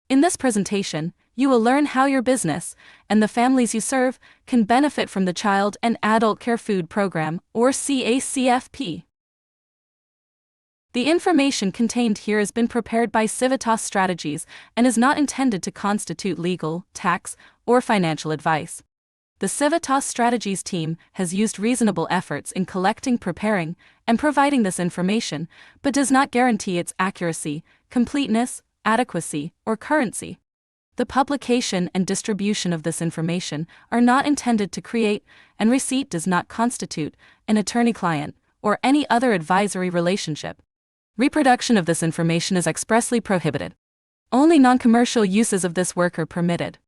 In this presentation, you will learn how your business and the families you serve can benefit from the Child and Adult Care Food Program, or CACFP. The information contained here has been prepared by Civitas Strategies and is not intended to constitute legal, tax, or financial advice. The Civitas Strategies team has used reasonable efforts in collecting, preparing, and providing this information, but does not guarantee its accuracy, completeness, adequacy, or currency. The publication and distribution of this information are not intended to create, and receipt does not constitute, an attorney-client, or any other advisory relationship. Reproduction of this information is expressly prohibited. Only non-commercial uses of this work are permitted.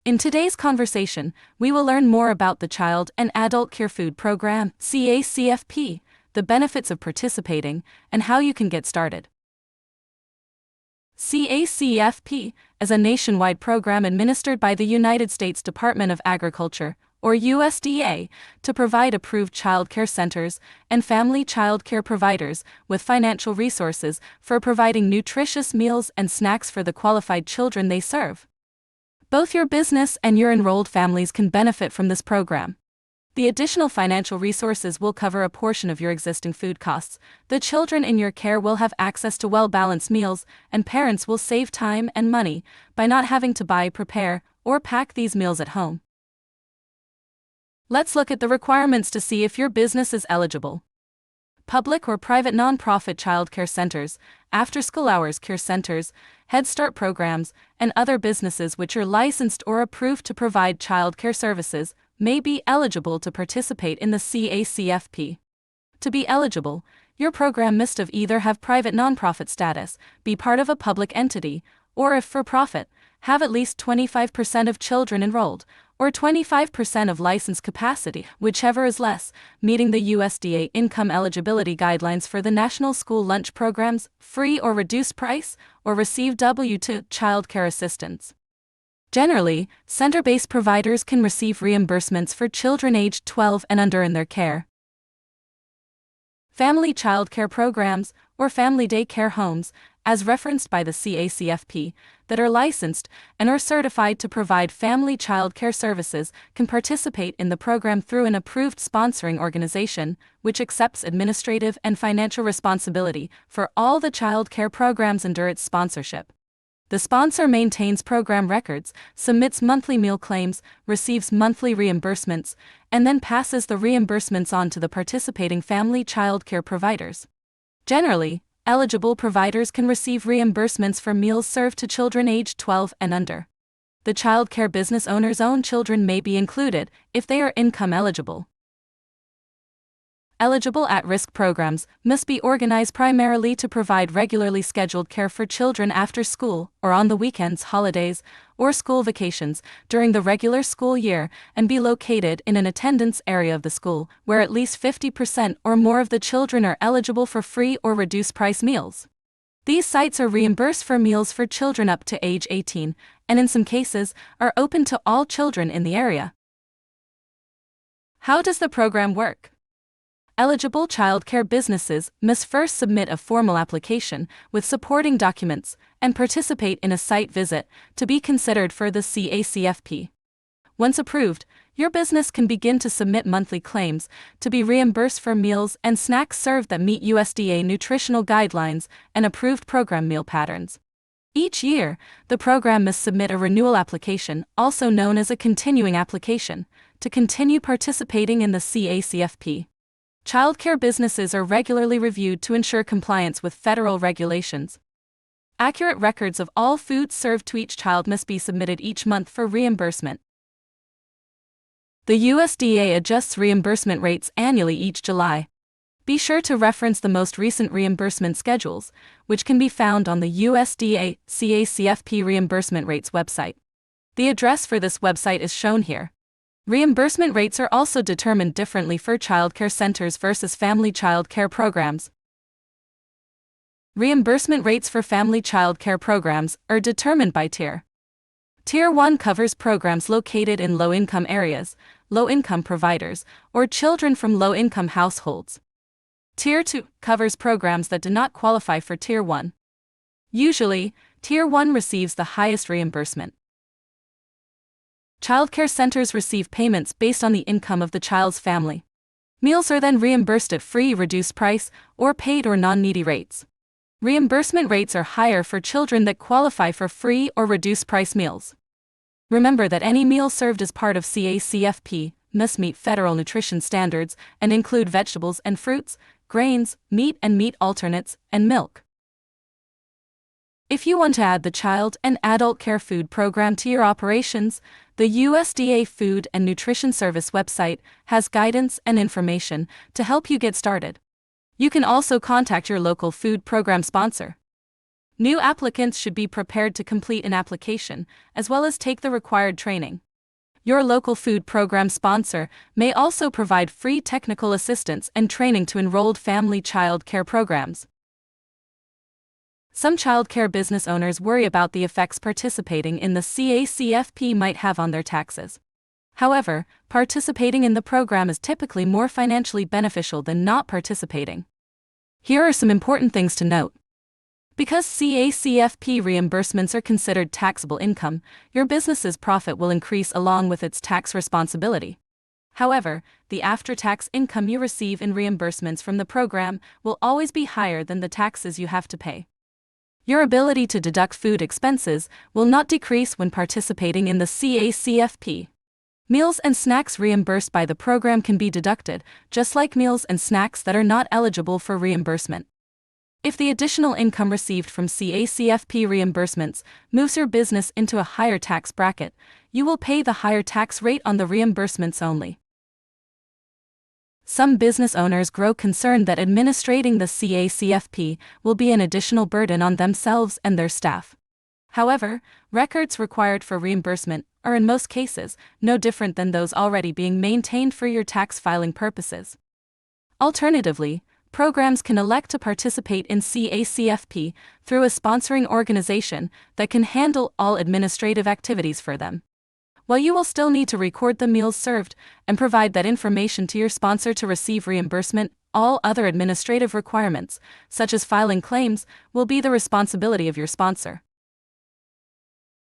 In today's conversation, we will learn more about the Child and Adult Care Food Program, CACFP, the benefits of participating, and how you can get started. CACFP is a nationwide program administered by the United States Department of Agriculture, or USDA, to provide approved child care centers and family child care providers with financial resources for providing nutritious meals and snacks for the qualified children they serve. Both your business and your enrolled families can benefit from this program. The additional financial resources will cover a portion of your existing food costs. The children in your care will have access to well-balanced meals, and parents will save time and money by not having to buy, prepare, or pack these meals at home. Let's look at the requirements to see if your business is eligible. Public or private nonprofit child care centers, after-school hours care centers, Head Start programs, and other businesses which are licensed or approved to provide child care services may be eligible to participate in the CACFP. To be eligible, your program must either have private nonprofit status, be part of a public entity, or if for-profit, have at least 25% of children enrolled, or 25% of license capacity, whichever is less, meeting the USDA income eligibility guidelines for the National School Lunch Programs, free or reduced price, or receive W-2 child care assistance. Generally, center-based providers can receive reimbursements for children aged 12 and under in their care. Family child care programs, or family day care homes, as referenced by the CACFP, that are licensed and are certified to provide family child care services can participate in the program through an approved sponsoring organization, which accepts administrative and financial responsibility for all the child care programs under its sponsorship. The sponsor maintains program records, submits monthly meal claims, receives monthly reimbursements, and then passes the reimbursements on to the participating family child care providers. Generally, eligible providers can receive reimbursements for meals served to children aged 12 and under. The child care business owner's own children may be included if they are income eligible. Eligible at-risk programs must be organized primarily to provide regularly scheduled care for children after school or on the weekends, holidays, or school vacations during the regular school year and be located in an attendance area of the school where at least 50% or more of the children are eligible for free or reduced price meals. These sites are reimbursed for meals for children up to age 18 and in some cases are open to all children in the area. How does the program work? Eligible child care businesses must first submit a formal application with supporting documents and participate in a site visit to be considered for the CACFP. Once approved, your business can begin to submit monthly claims to be reimbursed for meals and snacks served that meet USDA nutritional guidelines and approved program meal patterns. Each year, the program must submit a renewal application, also known as a continuing application, to continue participating in the CACFP. Childcare businesses are regularly reviewed to ensure compliance with federal regulations. Accurate records of all foods served to each child must be submitted each month for reimbursement. The USDA adjusts reimbursement rates annually each July. Be sure to reference the most recent reimbursement schedules, which can be found on the USDA CACFP reimbursement rates website. The address for this website is shown here. Reimbursement rates are also determined differently for child care centers versus family child care programs. Reimbursement rates for family child care programs are determined by tier. Tier 1 covers programs located in low-income areas, low-income providers, or children from low-income households. Tier 2 covers programs that do not qualify for Tier 1. Usually, Tier 1 receives the highest reimbursement. Childcare centers receive payments based on the income of the child's family. Meals are then reimbursed at free, reduced price, or paid or non-needy rates. Reimbursement rates are higher for children that qualify for free or reduced price meals. Remember that any meal served as part of CACFP must meet federal nutrition standards and include vegetables and fruits, grains, meat and meat alternates, and milk. If you want to add the Child and Adult Care Food Program to your operations, the USDA Food and Nutrition Service website has guidance and information to help you get started. You can also contact your local food program sponsor. New applicants should be prepared to complete an application, as well as take the required training. Your local food program sponsor may also provide free technical assistance and training to enrolled family child care programs. Some childcare business owners worry about the effects participating in the CACFP might have on their taxes. However, participating in the program is typically more financially beneficial than not participating. Here are some important things to note. Because CACFP reimbursements are considered taxable income, your business's profit will increase along with its tax responsibility. However, the after-tax income you receive in reimbursements from the program will always be higher than the taxes you have to pay. Your ability to deduct food expenses will not decrease when participating in the CACFP. Meals and snacks reimbursed by the program can be deducted, just like meals and snacks that are not eligible for reimbursement. If the additional income received from CACFP reimbursements moves your business into a higher tax bracket, you will pay the higher tax rate on the reimbursements only. Some business owners grow concerned that administrating the CACFP will be an additional burden on themselves and their staff. However, records required for reimbursement are in most cases no different than those already being maintained for your tax filing purposes. Alternatively, programs can elect to participate in CACFP through a sponsoring organization that can handle all administrative activities for them. While you will still need to record the meals served and provide that information to your sponsor to receive reimbursement, all other administrative requirements, such as filing claims, will be the responsibility of your sponsor.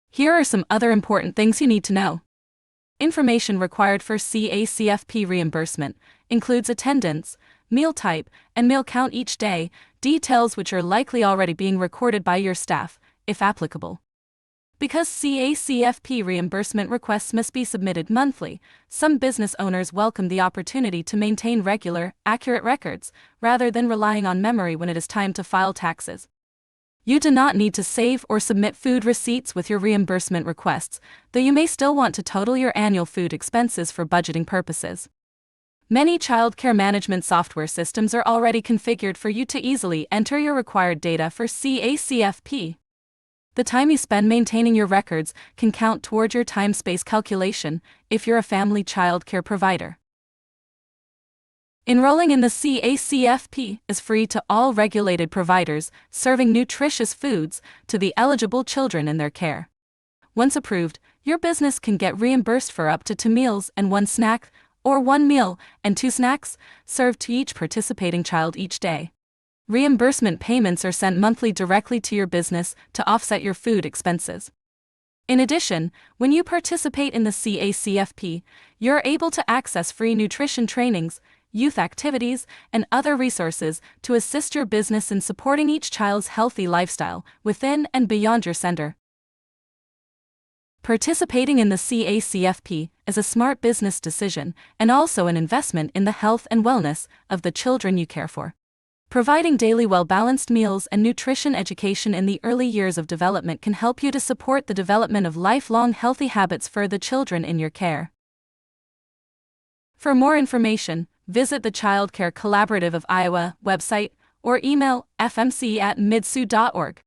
Here are some other important things you need to know. Information required for CACFP reimbursement includes attendance, meal type, and meal count each day, details which are likely already being recorded by your staff, if applicable. Because CACFP reimbursement requests must be submitted monthly, some business owners welcome the opportunity to maintain regular, accurate records, rather than relying on memory when it is time to file taxes. You do not need to save or submit food receipts with your reimbursement requests, though you may still want to total your annual food expenses for budgeting purposes. Many child care management software systems are already configured for you to easily enter your required data for CACFP. The time you spend maintaining your records can count toward your time-space calculation if you're a family child care provider. Enrolling in the CACFP is free to all regulated providers serving nutritious foods to the eligible children in their care. Once approved, your business can get reimbursed for up to 2 meals and 1 snack, or 1 meal and 2 snacks served to each participating child each day. Reimbursement payments are sent monthly directly to your business to offset your food expenses. In addition, when you participate in the CACFP, you're able to access free nutrition trainings, youth activities, and other resources to assist your business in supporting each child's healthy lifestyle within and beyond your center. Participating in the CACFP is a smart business decision and also an investment in the health and wellness of the children you care for. Providing daily well-balanced meals and nutrition education in the early years of development can help you to support the development of lifelong healthy habits for the children in your care. For more information, visit the Child Care Collaborative of Iowa website or email fmc@midsu.org.